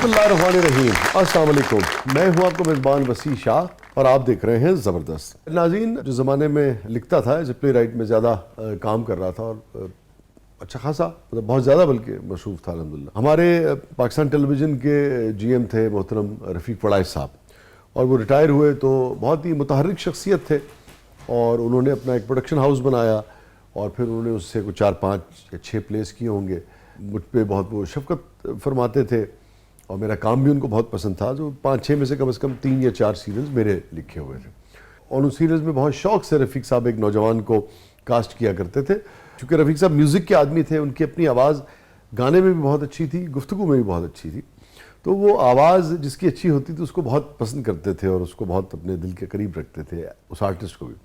بسم اللہ الرحمن الرحیم، السلام علیکم. میں ہوں آپ کا میزبان وسیع شاہ اور آپ دیکھ رہے ہیں زبردست. ناظرین، جو زمانے میں لکھتا تھا ایز اے پلے رائٹ میں زیادہ کام کر رہا تھا اور اچھا خاصا مطلب بہت زیادہ بلکہ مصروف تھا الحمدللہ. ہمارے پاکستان ٹیلی ویژن کے جی ایم تھے محترم رفیق پڑائش صاحب، اور وہ ریٹائر ہوئے تو بہت ہی متحرک شخصیت تھے اور انہوں نے اپنا ایک پروڈکشن ہاؤس بنایا اور پھر انہوں نے اس سے کوئی 4 5 یا 6 پلیز کیے ہوں گے. مجھ پہ بہت وہ شفقت فرماتے تھے اور میرا کام بھی ان کو بہت پسند تھا. جو 5 6 میں سے کم 3 یا 4 سیریلز میرے لکھے ہوئے تھے اور ان سیریلز میں بہت شوق سے رفیق صاحب ایک نوجوان کو کاسٹ کیا کرتے تھے. چونکہ رفیق صاحب میوزک کے آدمی تھے، ان کی اپنی آواز گانے میں بھی بہت اچھی تھی، گفتگو میں بھی بہت اچھی تھی. تو وہ آواز جس کی اچھی ہوتی تھی اس کو بہت پسند کرتے تھے اور اس کو بہت اپنے دل کے قریب رکھتے تھے، اس آرٹسٹ کو بھی.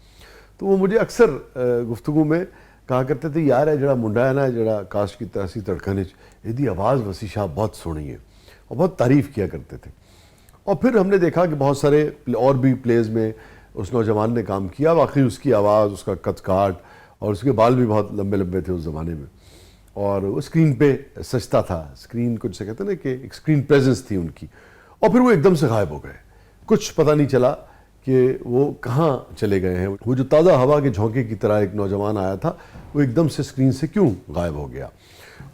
تو وہ مجھے اکثر گفتگو میں کہا کرتے تھے، یار ہے جڑا منڈا ہے نا جڑا کاسٹ کی تاسی تڑکن یہ آواز وسیع شاہ بہت سونی ہے، اور بہت تعریف کیا کرتے تھے. اور پھر ہم نے دیکھا کہ بہت سارے اور بھی پلیز میں اس نوجوان نے کام کیا. واقعی اس کی آواز، اس کا قد کاٹ اور اس کے بال بھی بہت لمبے لمبے تھے اس زمانے میں، اور وہ اسکرین پہ سجتا تھا. اسکرین کو جسے کہتے ہیں نا کہ ایک اسکرین پریزنس تھی ان کی. اور پھر وہ ایک دم سے غائب ہو گئے، کچھ پتہ نہیں چلا کہ وہ کہاں چلے گئے ہیں. وہ جو تازہ ہوا کے جھونکے کی طرح ایک نوجوان آیا تھا وہ ایک دم سے اسکرین سے کیوں غائب ہو گیا.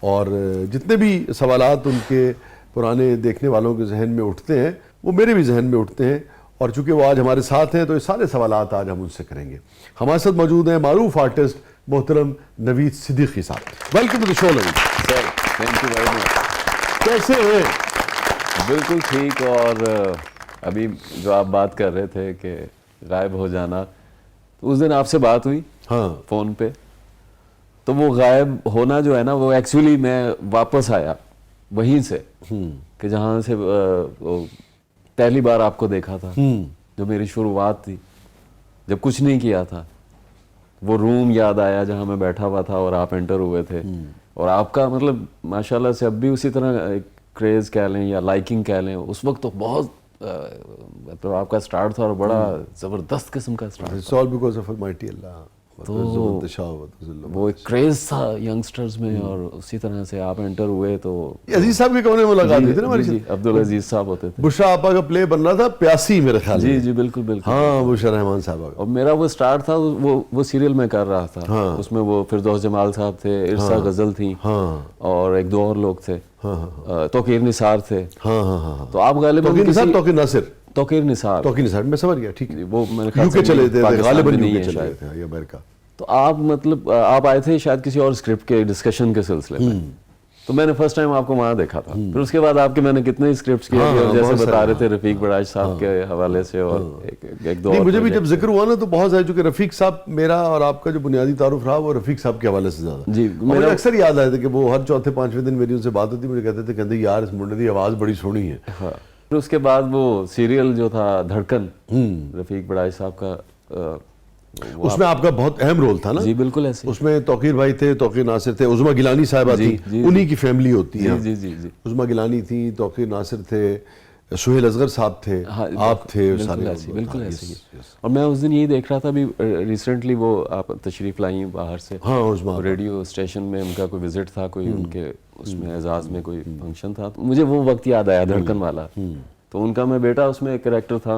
اور جتنے بھی سوالات ان کے پرانے دیکھنے والوں کے ذہن میں اٹھتے ہیں وہ میرے بھی ذہن میں اٹھتے ہیں، اور چونکہ وہ آج ہمارے ساتھ ہیں تو یہ سارے سوالات آج ہم ان سے کریں گے. ہمارے ساتھ موجود ہیں معروف آرٹسٹ محترم نوید صدیقی صاحب. Welcome to the show Naveed sir. Thank you very much. کیسے ہیں؟ بالکل ٹھیک. اور ابھی جو آپ بات کر رہے تھے کہ غائب ہو جانا، تو اس دن آپ سے بات ہوئی ہاں فون پہ، تو وہ غائب ہونا جو ہے نا وہ ایکچولی میں واپس آیا وہیں سے کہ جہاں سے پہلی بار آپ کو دیکھا تھا. جو میری شروعات تھی جب کچھ نہیں کیا تھا، وہ روم یاد آیا جہاں میں بیٹھا ہوا تھا اور آپ انٹر ہوئے تھے. اور آپ کا مطلب ماشاءاللہ سے اب بھی اسی طرح کریز کہہ لیں یا لائکنگ کہہ لیں، اس وقت تو بہت مطلب آپ کا سٹارٹ تھا اور بڑا زبردست قسم کا start. It's all because of Almighty Allah. وہ ایک کریز تھا ینگسٹرز میں، اور اسی طرح سے آپ انٹر ہوئے تو عزیز صاحب کی کون ملاقات ہوئی تھی نا ہماری؟ جی عبدالعزیز صاحب ہوتے تھے. بشرا آپا کا پلے بن رہا تھا پیاسی میرے خیال میں. جی جی بالکل بالکل. ہاں بشرا رحمان صاحبہ کا. اور میرا وہ سٹارٹ تھا وہ سیریل میں کر رہا تھا. اس میں وہ فردوس جمال صاحب تھے، ارسا غزل تھیں، اور ایک 2 اور لوگ تھے، توقیر نثار تھے. تو آپ غالباً توقیر نثار میں سمجھ گیا. ٹھیک ہے، وہ میرے خیال یو کے چلے تھے غالباً، نہیں یو ہے کے چلے شاید. تھے یا امریکہ. تو آپ مطلب آپ آئے تھے شاید کسی اور اسکرپٹ کے ڈسکشن کے سلسلے میں، تو میں نے فرسٹ ٹائم آپ کو وہاں دیکھا تھا. پھر اس کے بعد آپ کے میں نے کتنے اسکرپٹس کیے، جیسے بتا رہے تھے رفیق پڑائش صاحب کے حوالے سے، اور ایک 2 مجھے بھی جب ذکر ہوا نا تو بہت سارے، چونکہ رفیق صاحب میرا اور آپ کا جو بنیادی تعارف رہا وہ رفیق صاحب کے حوالے سے زیادہ. جی مجھے اکثر یاد آیا تھا کہ وہ ہر 4 5 دن میری ان سے بات ہوتی، مجھے کہتے تھے یار اس منڈے کی آواز بڑی سونی ہے. پھر اس کے بعد وہ سیریل جو تھا دھڑکن رفیق پڑائش صاحب کا، اس میں آپ کا بہت اہم رول تھا نا. جی بالکل ایسے. اس میں توقیر بھائی تھے، توقیر ناصر تھے، عظمیٰ گیلانی صاحبہ تھی، انہی کی فیملی ہوتی ہے. جی جی جی. عظمیٰ گیلانی تھی، توقیر ناصر تھے، سہیل اصغر صاحب تھے، آپ تھے، بالکل ایسے ہی. اور میں اس دن یہی دیکھ رہا تھا ابھی ریسنٹلی وہ آپ تشریف لائیں باہر سے، ریڈیو اسٹیشن میں ان کا کوئی وزٹ تھا، کوئی ان کے اس میں اعزاز میں کوئی فنکشن تھا. مجھے وہ وقت یاد آیا دھڑکن والا. تو ان کا میں بیٹا اس میں ایک کریکٹر تھا،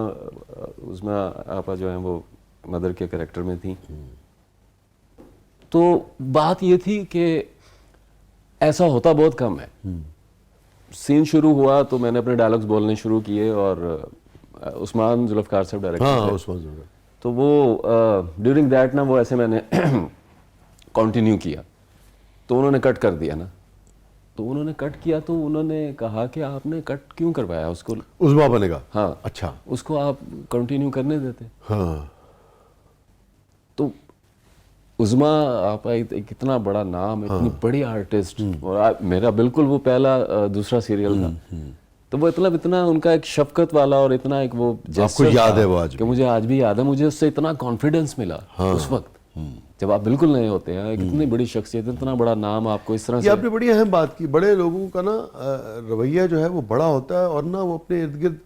اس میں آپا جو ہیں وہ مدر کے کریکٹر میں تھیں. تو بات یہ تھی کہ ایسا ہوتا بہت کم ہے. سین شروع ہوا تو میں نے اپنے ڈائلاگز بولنے شروع کیے، اور عثمان ذوالفقار صاحب ڈائریکٹر تھے. تو وہ ڈیورنگ دیٹ نا وہ ایسے میں نے کنٹینیو کیا، تو انہوں نے کٹ کر دیا نا. تو انہوں نے کٹ کیا تو انہوں نے کہا کہ آپ نے کٹ کیوں کروایا اس کو، عظمیٰ بنے گا. ہاں اچھا، اس کو آپ کنٹینیو کرنے دیتے. ہاں. تو عظمیٰ آپ ایک اتنا بڑا نام، اتنی بڑی آرٹسٹ، اور میرا بالکل وہ پہلا دوسرا سیریل تھا. تو وہ اتنا ان کا ایک شفقت والا اور اتنا ایک وہ آپ کو یاد ہے وہ آج کہ مجھے آج بھی یاد ہے. مجھے اس سے اتنا کانفیڈنس ملا اس وقت جب آپ بالکل نئے ہوتے ہیں. ایک اتنی بڑی شخصیت، اتنا بڑا نام آپ کو اس طرح سے. یہ آپ نے بڑی اہم بات کی. بڑے لوگوں کا نا رویہ جو ہے وہ بڑا ہوتا ہے، اور نا وہ اپنے ارد گرد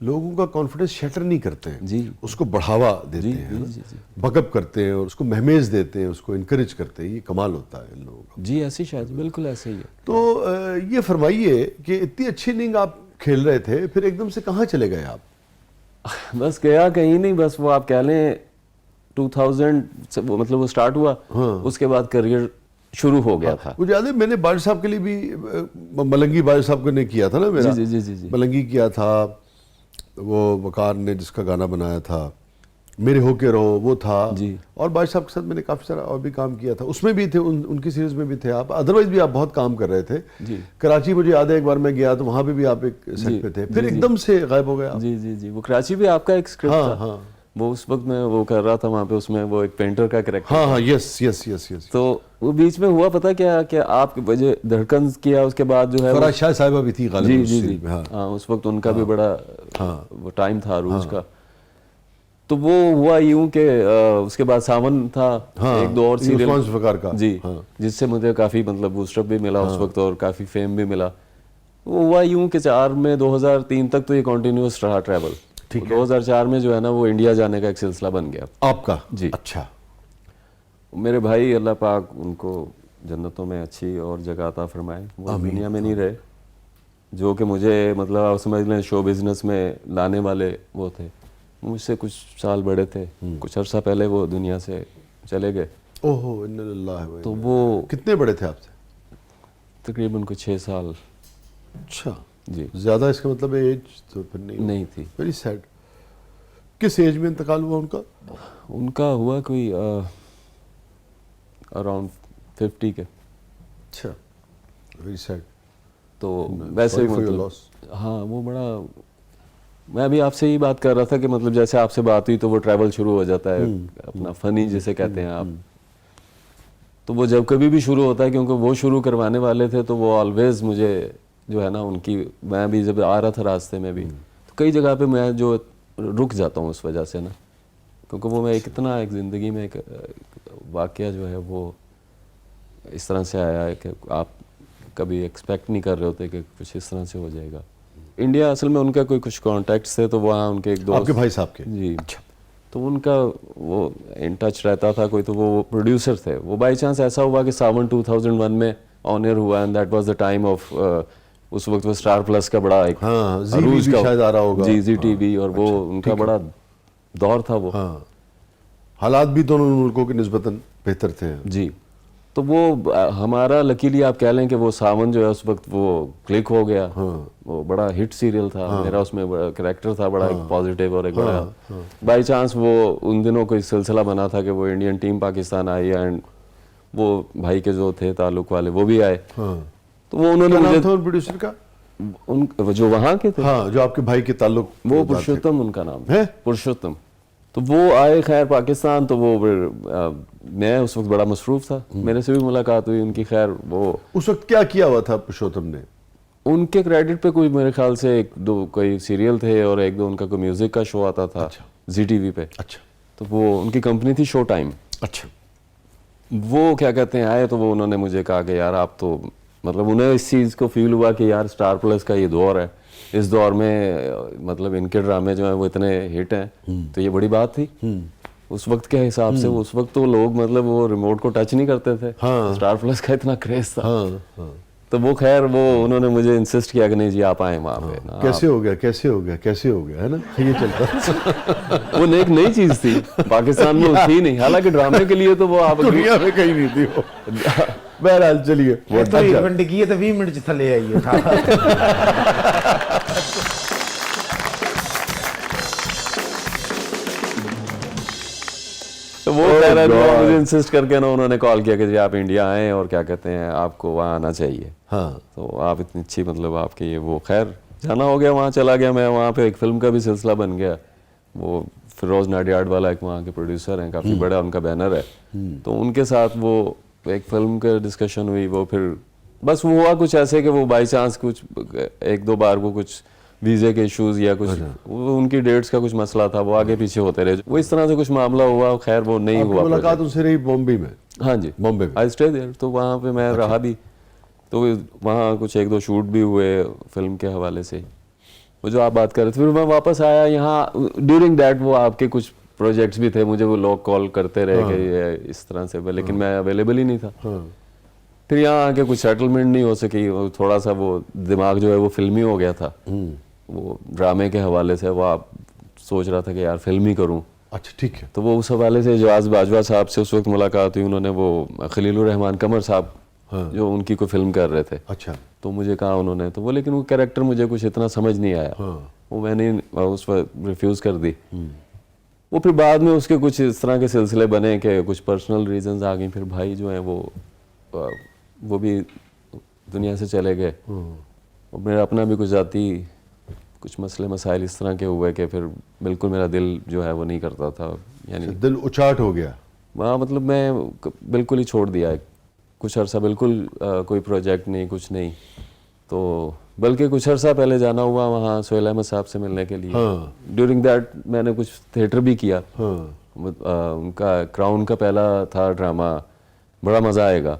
لوگوں کا کانفیڈنس شیٹر نہیں کرتے ہیں. جی. اس کو بڑھاوا دیتے ہیں، بک اپ کرتے ہیں، اور اس کو مہمیز دیتے ہیں، اس کو انکریج کرتے ہیں. یہ کمال ہوتا ہے ان لوگوں کا. جی ایسے شاید بالکل ایسے ہی ہے. تو یہ فرمائیے کہ اتنی اچھی نہیں آپ کھیل رہے تھے پھر ایک دم سے کہاں چلے گئے آپ؟ بس گیا کہیں نہیں, بس وہ آپ کہہ لیں 2000 مطلب وہ سٹارٹ ہوا, اس کے بعد کریئر شروع ہو گیا تھا. مجھے یاد ہے میں نے باجوہ صاحب کے لیے بھی ملنگی باجوہ صاحب کو نے کیا تھا نا میرا, جی ملنگی کیا تھا, وہ وقار نے جس کا گانا بنایا تھا میرے ہو کے رہو وہ تھا, اور باجوہ صاحب کے ساتھ میں نے کافی سارا اور بھی کام کیا تھا, اس میں بھی تھے, ان کی سیریز میں بھی تھے آپ, ادروائز بھی آپ بہت کام کر رہے تھے. کراچی مجھے یاد ہے ایک بار میں گیا تو وہاں پہ بھی آپ ایک سیٹ پہ تھے, پھر ایک دم سے غائب ہو گیا. جی وہ کراچی بھی آپ کا ایک اسکرپٹ تھا, وہ اس وقت میں وہ کر رہا تھا وہاں پہ, اس میں وہ ایک پینٹر کا کریکٹر. ہاں یس. تو وہ بیچ میں ہوا پتا کیا کہ آپ کی وجہ دھڑکن کیا, اس کے بعد جو ہے فرح شاہ صاحبہ بھی تھی غالباً. جی ہاں, اس وقت ان کا بھی بڑا وہ ٹائم تھا عروج کا. تو وہ ہوا یوں کہ اس کے بعد ساون تھا, ایک دو اور سیریل عثمان ذوالفقار کا, جی جس سے مجھے کافی مطلب بوسٹ اپ بھی ملا اس وقت اور کافی فیم بھی ملا. وہ ہوا یوں کہ 4 میں 2003 تک تو یہ کنٹینیوس رہا ٹریول. 2004 میں جو ہے نا وہ انڈیا جانے کا ایک سلسلہ بن گیا آپ کا. جی اچھا. میرے بھائی اللہ پاک ان کو جنتوں میں اچھی اور جگہ عطا فرمائے, وہ دنیا میں نہیں رہے, جو کہ مجھے مطلب آپ سمجھ لیں شو بزنس میں لانے والے وہ تھے, مجھ سے کچھ سال بڑے تھے, کچھ عرصہ پہلے وہ دنیا سے چلے گئے. اوہو انا للہ. تو وہ کتنے بڑے تھے آپ سے؟ تقریباً کچھ 6 سال. اچھا جی, زیادہ اس کا مطلب ایج تو پھر نہیں تھی. Very sad. کس ایج میں انتقال ہوا ان کا؟ ان کا ہوا کوئی اراؤنڈ 50 کے. اچھا, ویری سیڈ. تو ویسے ہی مطلب ہاں وہ بڑا, میں ابھی آپ سے ہی بات کر رہا تھا کہ مطلب جیسے آپ سے بات ہوئی تو وہ ٹریول شروع ہو جاتا ہے اپنا فنی جسے کہتے ہیں آپ. تو وہ جب کبھی بھی شروع ہوتا ہے, کیونکہ وہ شروع کروانے والے تھے, تو وہ آلویز مجھے جو ہے نا ان کی, میں بھی جب آ رہا تھا راستے میں بھی تو کئی جگہ پہ میں جو رک جاتا ہوں اس وجہ سے نا, کیونکہ وہ میں ایک اتنا ایک زندگی میں ایک واقعہ جو ہے وہ اس طرح سے آیا ہے کہ آپ کبھی ایکسپیکٹ نہیں کر رہے ہوتے کہ کچھ اس طرح سے ہو جائے گا. انڈیا اصل میں ان کا کوئی کچھ کانٹیکٹس تھے, تو وہاں ان کے ایک دوست, آپ کے بھائی صاحب کے, جی تو ان کا وہ ان ٹچ رہتا تھا کوئی, تو وہ پروڈیوسر تھے. وہ بائی چانس ایسا ہوا کہ ساون 2001 میں آن ایئر ہوا, and that was the time of, اس وقت وہ اسٹار پلس کا بڑا ایک عروج کا شاید آ رہا ہوگا, جی ٹی وی, اور وہ ان کا بڑا دور تھا. وہ حالات بھی دونوں ملکوں کے نسبتاً بہتر تھے. جی, تو وہ ہمارا لکیلی آپ کہہ لیں کہ وہ ساون جو ہے اس وقت وہ کلک ہو گیا. وہ بڑا ہٹ سیریل تھا میرا, اس میں بڑا کریکٹر تھا, بڑا ایک پازیٹیو اور ایک بڑا. بائی چانس وہ ان دنوں کوئی سلسلہ بنا تھا کہ وہ Indian team Pakistan I, and وہ بھائی کے جو تھے تعلق والے وہ بھی آئے. تو وہ انہوں نے مجھے پروڈیوسر کا, ان جو وہاں کے تھے, جو آپ کے بھائی کے تعلق, وہ پرشوتم ان کا نام ہے, پرشوتم. تو وہ آئے خیر پاکستان, تو وہ میں اس وقت بڑا مصروف تھا, میرے سے بھی ملاقات ہوئی ان کی. خیر وہ اس وقت کیا ہوا تھا پرشوتم نے؟ ان کے کریڈٹ پہ کوئی میرے خیال سے 1-2 کوئی سیریل تھے, اور 1-2 ان کا کوئی میوزک کا شو آتا تھا زی ٹی وی پہ. اچھا. تو وہ ان کی کمپنی تھی شو ٹائم. اچھا. وہ کیا کہتے ہیں آئے, تو وہ انہوں نے مجھے کہا کہ یار آپ تو مطلب انہیں اس چیز کو فیل ہوا کہ یار اسٹار پلس کا یہ دور ہے, اس دور میں مطلب ان کے ڈرامے جو ہیں وہ اتنے ہٹ ہیں, تو یہ بڑی بات تھی اس وقت کے حساب سے. اس وقت تو لوگ مطلب وہ ریموٹ کو ٹچ نہیں کرتے تھے, اسٹار پلس کا اتنا کریز تھا. تو وہ خیر وہ انہوں نے مجھے انسسٹ کیا کہ نہیں جی آپ آئیں وہاں پہ. کیسے ہو گیا ہے نا, یہ چلتا. وہ ایک نئی چیز تھی پاکستان میں, تھی نہیں, حالانکہ ڈرامے کے لیے تو وہ آپ دنیا میں کہیں نہیں تھی وہ. بہرحال چلیے, وہ تو 1 گھنٹے کی ہے تو 20 منٹ تھلے آئیے. تو وہ مجھے انسسٹ کر کے نا انہوں نے کال کیا کہ جی آپ انڈیا آئیں, اور کیا کہتے ہیں آپ کو وہاں آنا چاہیے. تو آپ اتنی اچھی مطلب آپ کے یہ وہ, خیر جانا ہو گیا, وہاں چلا گیا میں. وہاں پہ ایک فلم کا بھی سلسلہ بن گیا. وہ فیروز ناڈیاڈ والا ایک وہاں کے پروڈیوسر ہیں, کافی بڑا ان کا بینر ہے. تو ان کے ساتھ وہ ایک فلم کا ڈسکشن ہوئی. وہ پھر بس وہ ہوا کچھ ایسے کہ وہ بائی چانس کچھ 1-2 بار وہ کچھ ویزے کے ایشوز یا کچھ ان کی ڈیٹس کا کچھ مسئلہ تھا, وہ آگے پیچھے ہوتے رہے. وہ اس طرح سے کچھ معاملہ ہوا, خیر وہ نہیں ہوا. ملاقات ان سے رہی بامبے میں؟ ہاں جی, بامبے میں. I stay there. تو وہاں پہ میں رہا بھی, تو وہاں کچھ 1-2 شوٹ بھی ہوئے فلم کے حوالے سے. وہ جو آپ بات کر رہے تھے, پھر میں واپس آیا یہاں. ڈیورنگ دیٹ وہ آپ کے کچھ پروجیکٹس بھی تھے, مجھے وہ لوگ کال کرتے رہے کہ یہ اس طرح سے, لیکن میں اویلیبل ہی نہیں تھا. پھر یہاں آ کے کچھ سیٹلمنٹ نہیں ہو سکی, تھوڑا سا وہ دماغ جو ہے وہ فلمی ہو گیا تھا, وہ ڈرامے کے حوالے سے وہ آپ سوچ رہا تھا کہ یار فلم ہی کروں. اچھا ٹھیک ہے. تو وہ اس حوالے سے جواز باجوہ صاحب سے اس وقت ملاقات ہوئی, انہوں نے وہ خلیل الرحمان قمر صاحب جو ان کی کوئی فلم کر رہے تھے, اچھا تو مجھے کہا انہوں نے, تو وہ لیکن وہ کیریکٹر مجھے کچھ اتنا سمجھ نہیں آیا, وہ میں نے اس وقت ریفیوز کر دی. وہ پھر بعد میں اس کے کچھ اس طرح کے سلسلے بنے کہ کچھ پرسنل ریزنز آ گئیں, پھر بھائی جو ہیں وہ بھی دنیا سے چلے گئے, اور میرا اپنا بھی کچھ ذاتی کچھ مسئلے مسائل اس طرح کے ہوئے کہ پھر بالکل میرا دل جو ہے وہ نہیں کرتا تھا, یعنی دل اچاٹ ہو گیا. وہاں مطلب میں بالکل ہی چھوڑ دیا ہے, کچھ عرصہ بالکل کوئی پروجیکٹ نہیں, کچھ نہیں. تو بلکہ کچھ عرصہ پہلے جانا ہوا وہاں سہیل احمد صاحب سے ملنے کے لیے. ڈیورنگ دیٹ میں نے کچھ تھیٹر بھی کیا, ان کا کراؤن کا پہلا تھا ڈرامہ, بڑا مزہ آئے گا.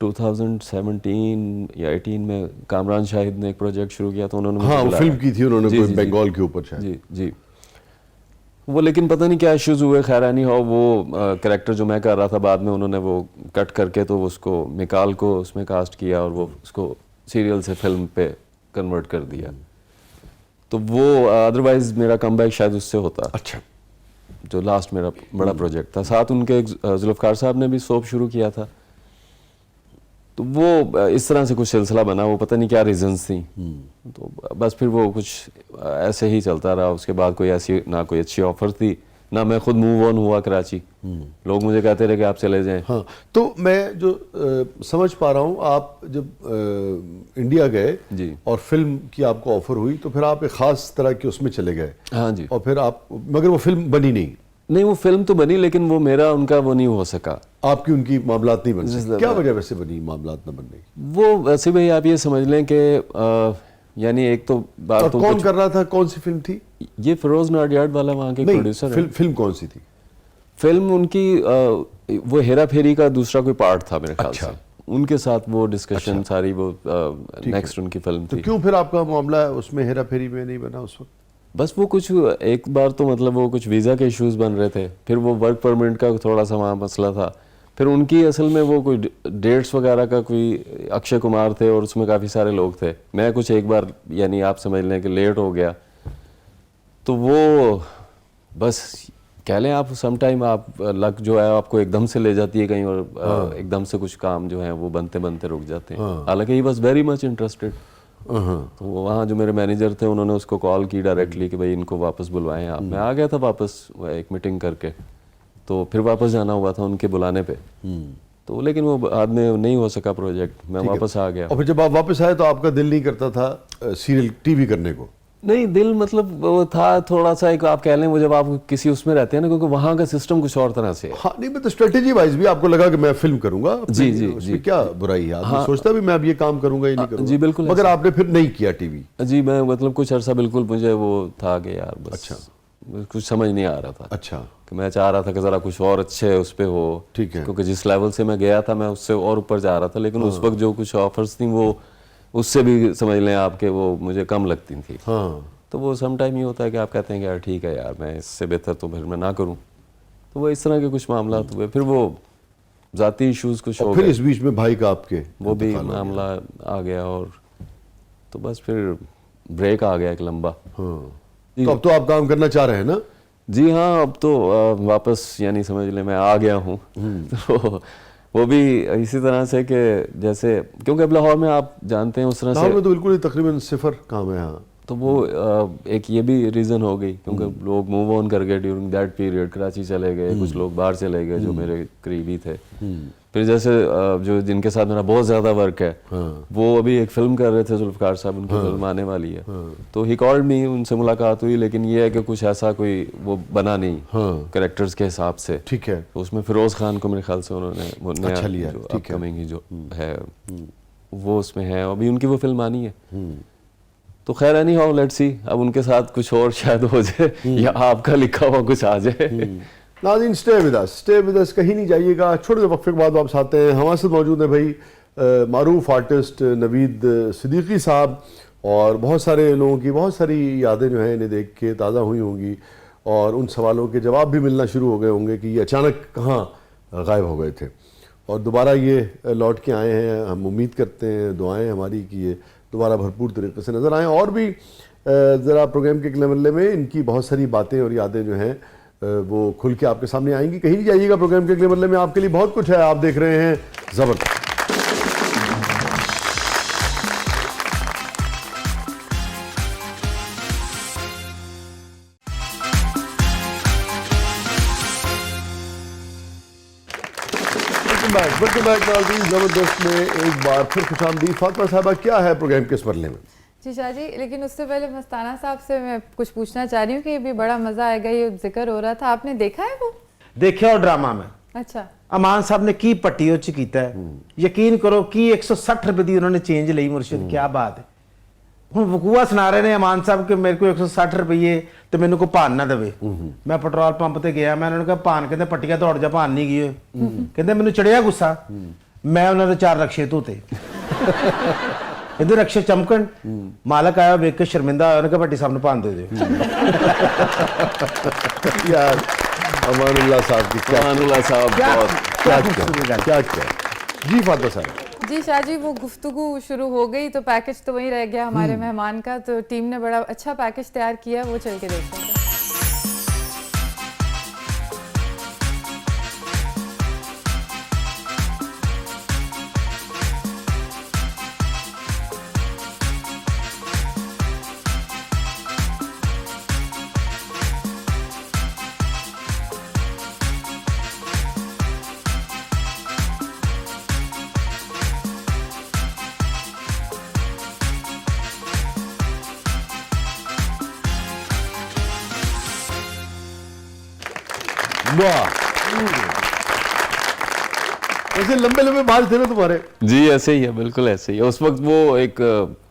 2017 یا 18 میں کامران شاہد نے ایک پروجیکٹ شروع کیا تو انہوں نے ہاں وہ فلم کی تھی انہوں نے کوئی بنگال کے اوپر شاید. جی جی وہ لیکن پتہ نہیں کیا ایشوز ہوئے, خیرانی ہو وہ کریکٹر جو میں کر رہا تھا بعد میں انہوں نے وہ کٹ کر کے تو اس کو مکال کو اس میں کاسٹ کیا اور وہ اس کو سیریل سے فلم پہ کنورٹ کر دیا. تو وہ ادروائز میرا کم بیک شاید اس سے ہوتا. اچھا جو لاسٹ میرا بڑا پروجیکٹ تھا, ساتھ ان کے ذوالفقار صاحب نے بھی سوپ شروع کیا تھا. تو وہ اس طرح سے کچھ سلسلہ بنا, وہ پتہ نہیں کیا ریزنز تھیں, تو بس پھر وہ کچھ ایسے ہی چلتا رہا. اس کے بعد کوئی ایسی نہ کوئی اچھی آفر تھی, نہ میں خود موو آن ہوا کراچی. لوگ مجھے کہتے رہے کہ آپ چلے جائیں. ہاں تو میں جو سمجھ پا رہا ہوں, آپ جب انڈیا گئے جی اور فلم کی آپ کو آفر ہوئی تو پھر آپ ایک خاص طرح کے اس میں چلے گئے. ہاں جی. اور پھر آپ, مگر وہ فلم بنی نہیں. نہیں وہ فلم تو بنی لیکن وہ میرا ان کا وہ نہیں ہو سکا. آپ کی ان کی معاملات نہیں بن سکے, کیا وجہ ویسے بنی معاملات نہ بننے کی؟ وہ ویسے بھائی آپ یہ سمجھ لیں کہ یعنی ایک تو بات تو کون کر رہا تھا, کون سی فلم تھی یہ فیروز ناڈیاڈ والا وہاں کے پروڈیوسر. فلم کون سی تھی؟ فلم ان کی وہ ہیرا پھیری کا دوسرا کوئی پارٹ تھا میرے خیال سے, ان کے ساتھ وہ ڈسکشن ساری وہ نیکسٹ ان کی فلم تھی. تو کیوں پھر آپ کا معاملہ اس میں ہیرا پھیری میں نہیں بنا اس وقت؟ بس وہ کچھ ایک بار تو مطلب وہ کچھ ویزا کے ایشوز بن رہے تھے, پھر وہ ورک پرمٹ کا تھوڑا سا وہاں مسئلہ تھا, پھر ان کی اصل میں وہ کوئی ڈیٹس وغیرہ کا کوئی اکشے کمار تھے اور اس میں کافی سارے لوگ تھے. میں کچھ ایک بار یعنی آپ سمجھ لیں کہ لیٹ ہو گیا, تو وہ بس کہہ لیں آپ سم ٹائم آپ لک جو ہے آپ کو ایک دم سے لے جاتی ہے کہیں اور ایک دم سے کچھ کام جو ہیں وہ بنتے بنتے رک جاتے ہیں. حالانکہ ہی واز ویری مچ انٹرسٹڈ. تو وہاں جو میرے مینیجر تھے انہوں نے اس کو کال کی ڈائریکٹلی کہ بھائی ان کو واپس بلوائیں آپ. میں آ گیا تھا واپس ایک میٹنگ کر کے, تو پھر واپس جانا ہوا تھا ان کے بلانے پہ, تو لیکن وہ بعد میں نہیں ہو سکا پروجیکٹ, میں واپس آ گیا. اور پھر جب آپ واپس آئے تو آپ کا دل نہیں کرتا تھا سیریل ٹی وی کرنے کو؟ نہیں دل مطلب وہ تھا تھوڑا سا ایک آپ کہہ لیں وہ جب آپ کسی اس میں رہتے ہیں نا, کیونکہ وہاں کا سسٹم کچھ اور طرح سے ہے. ہاں نہیں مطلب اسٹریٹجی وائز بھی آپ کو لگا کہ میں فلم کروں گا. جی جی اس میں کیا برائی ہے, آدمی سوچتا بھی میں اب یہ کام کروں گا یا نہیں کروں گا. جی بالکل, مگر آپ نے پھر نہیں کیا ٹی وی؟ جی میں مطلب کچھ عرصہ بالکل مجھے وہ تھا کہ یار بس اچھا کچھ سمجھ نہیں آ رہا تھا. اچھا کہ میں چاہ رہا تھا کہ ذرا کچھ اور اچھے اس پہ ہو, ٹھیک ہے, کیونکہ جس لیول سے میں گیا تھا میں اس سے اور اوپر جا رہا تھا, لیکن اس وقت جو کچھ آفرز تھیں وہ اس سے بھی سمجھ لیں آپ کہ وہ مجھے کم لگتی تھیں. ہاں تو وہ سم ٹائم یہ ہوتا ہے کہ آپ کہتے ہیں کہ یار ٹھیک ہے یار میں اس سے بہتر تو پھر میں نہ کروں. تو وہ اس طرح کے کچھ معاملات ہوئے, پھر وہ ذاتی ایشوز کچھ ہو گئے, پھر اس بیچ میں بھائی کا آپ کے وہ بھی معاملہ آ گیا, اور تو بس پھر بریک آ گیا ایک لمبا. ہاں تو اب تو آپ کام کرنا چاہ رہے ہیں نا؟ جی ہاں اب تو واپس یعنی سمجھ لیں میں آ گیا ہوں. تو وہ بھی اسی طرح سے کہ جیسے کیونکہ اب لاہور میں آپ جانتے ہیں اس طرح سے لاہور میں تو بالکل تقریباً صفر کام ہے. ہاں تو وہ ایک یہ بھی ریزن ہو گئی کیونکہ لوگ موو آن کر گئے ڈیورنگ دیٹ پیریڈ, کراچی چلے گئے, کچھ لوگ باہر چلے گئے جو میرے قریبی تھے. پھر جیسے جو جن کے ساتھ میرا بہت زیادہ ورک ہے وہ ابھی ایک فلم کر رہے تھے ذوالفقار صاحب, ان کی فلم آنے والی ہے, تو ہی کالڈ می, ان سے ملاقات ہوئی, لیکن یہ ہے کہ کچھ ایسا کوئی وہ بنا نہیں کریکٹرز کے حساب سے. ٹھیک ہے. تو اس میں فیروز خان کو میرے خیال سے انہوں نے وہ نیا جو اپ کمنگ ہی جو ہے وہ اس میں ہے, ابھی ان کی وہ فلم آنی ہے. تو خیر اینی ہاؤ لیٹس سی, اب ان کے ساتھ کچھ اور شاید ہو جائے یا آپ کا لکھا ہوا کچھ آ جائے. ناظرین اسٹے ود اس, کہیں نہیں جائیے گا. چھوٹے سے وقفے کے بعد واپس آتے ہیں. ہمارے ساتھ موجود ہیں بھائی معروف آرٹسٹ نوید صدیقی صاحب, اور بہت سارے لوگوں کی بہت ساری یادیں جو ہیں انہیں دیکھ کے تازہ ہوئی ہوں گی, اور ان سوالوں کے جواب بھی ملنا شروع ہو گئے ہوں گے کہ یہ اچانک کہاں غائب ہو گئے تھے. اور دوبارہ یہ لوٹ کے آئے ہیں. ہم امید کرتے ہیں, دعائیں ہماری کہ یہ دوبارہ بھرپور طریقے سے نظر آئیں, اور بھی ذرا پروگرام کے اگلے مرحلے میں ان کی بہت ساری باتیں اور یادیں جو ہیں وہ کھل کے آپ کے سامنے آئیں گی. کہیں نہیں جائیے گا, پروگرام کے اگلے مرحلے میں آپ کے لیے بہت کچھ ہے. آپ دیکھ رہے ہیں زبردست. ویلکم بیک ناظرین, زبردست میں ایک بار پھر خوش آمدید. فاطمہ صاحبہ, کیا ہے پروگرام کے اس مرحلے میں؟ جی شاہ جی, لیکن اس سے پہلے مستانہ صاحب سے میں کچھ پوچھنا چاہ رہی ہوں کہ یہ بھی بڑا مزہ آئے گا, یہ ذکر ہو رہا تھا, آپ نے دیکھا ہے وہ؟ دیکھا اور ڈرامہ میں اچھا, امان صاحب نے کی پٹی اچ کیتا ہے, یقین کرو کی 160 روپے دی انہوں نے چینج لئی. مرشد کیا بات ہے. ہوں وقوع سنا رہے ہیں امان صاحب کہ میرے کو 160 روپیے تو میرے کو پان نہ دے. میں پٹرول پمپ تے گیا, میں انہوں نے کہا پان, کہتے پٹیاں توڑ جا, پان نہیں گئے. کہتے میرے چڑھیا غصہ, میں انہوں نے 4 رکشے دھوتے. ادھر رکشے چمکن, مالک آیا ویک کے شرمندہ ہویا, انہوں نے کہا پٹی صاحب نے پان دے دے. یار امان اللہ صاحب کی امان اللہ صاحب کیا جی فاطمہ صاحب. جی شاہ جی, وہ گفتگو شروع ہو گئی تو پیکج تو وہیں رہ گیا ہمارے مہمان کا, تو ٹیم نے بڑا اچھا پیکج تیار کیا, وہ چل کے دیکھتے ہیں. ایسے لمبے لمبے بال تھے نا تمہارے؟ جی ایسے ہی ہے, بالکل ایسے ہی ہے. اس وقت وہ ایک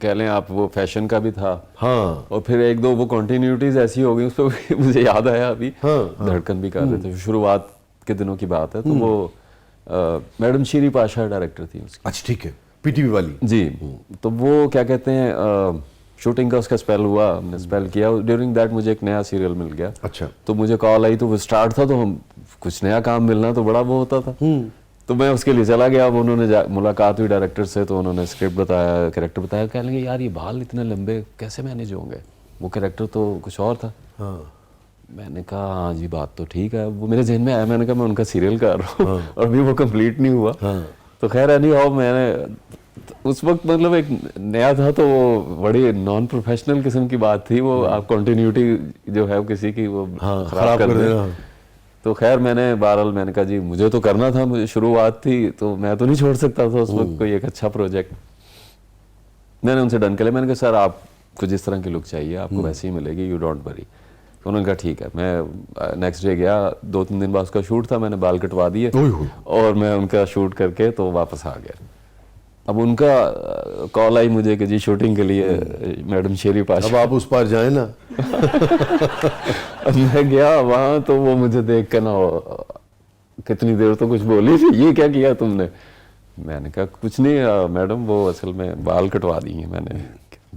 کہہ لیں آپ, وہ فیشن کا بھی تھا, ہاں, اور پھر ایک دو وہ کنٹینیوٹیز ایسی ہو گئی. اس پہ مجھے یاد آیا ابھی, دھڑکن بھی کر رہے تھے, شروعات کے دنوں کی بات ہے, تو وہ میڈم شیری پاشا ڈائریکٹر تھی اس کی. اچھا ٹھیک ہے, پی ٹی وی والی. جی, تو وہ کیا کہتے ہیں, شوٹنگ کا اس کا اسپیل ہوا, ہم نے اسپیل کیا, ڈیورنگ دیٹ مجھے ایک نیا سیریل مل گیا. اچھا, تو مجھے کال آئی, تو وہ اسٹارٹ تھا, تو ہم کچھ نیا کام ملنا تو بڑا وہ ہوتا تھا, تو میں اس کے لیے چلا گیا. اب انہوں نے ملاقات ہوئی ڈائریکٹر سے, تو انہوں نے اسکرپٹ بتایا, کریکٹر بتایا. کہنے لگے یار یہ بال اتنے لمبے کیسے مینیج ہوں گے, وہ کریکٹر تو کچھ اور تھا. میں نے کہا ہاں جی بات تو ٹھیک ہے. وہ میرے ذہن میں آیا, میں نے کہا میں ان کا سیریل کر رہا ہوں, اور ابھی وہ کمپلیٹ نہیں ہوا. تو خیر اینی ہاؤ, میں نے اس وقت مطلب ایک نیا تھا, تو وہ بڑی نان پروفیشنل قسم کی بات تھی. وہ آپ کنٹینیوٹی جو ہے کسی کی وہ خراب کر دیں. تو خیر میں نے بہرحال میں نے کہا جی مجھے تو کرنا تھا, مجھے شروعات تھی, تو میں تو نہیں چھوڑ سکتا تھا اس وقت کوئی ایک اچھا پروجیکٹ. میں نے ان سے ڈن کر لیا. میں نے کہا سر آپ کو جس طرح کی لک چاہیے آپ کو ویسے ہی ملے گی, یو ڈونٹ وری. انہوں نے کہا ٹھیک ہے. میں نیکسٹ ڈے گیا, 2-3 دن بعد اس کا شوٹ تھا, میں نے بال کٹوا دیے اور میں ان کا شوٹ کر کے تو واپس آ گیا. اب ان کا کال آئی مجھے کہ جی شوٹنگ کے لیے میڈم شیری پاشا. اب آپ اس پار جائیں نا. اب میں گیا وہاں, تو وہ مجھے دیکھ کے نا کتنی دیر تو کچھ بولی تھی, یہ کیا کیا تم نے. میں نے کہا کچھ نہیں میڈم, وہ اصل میں بال کٹوا دی ہیں. میں نے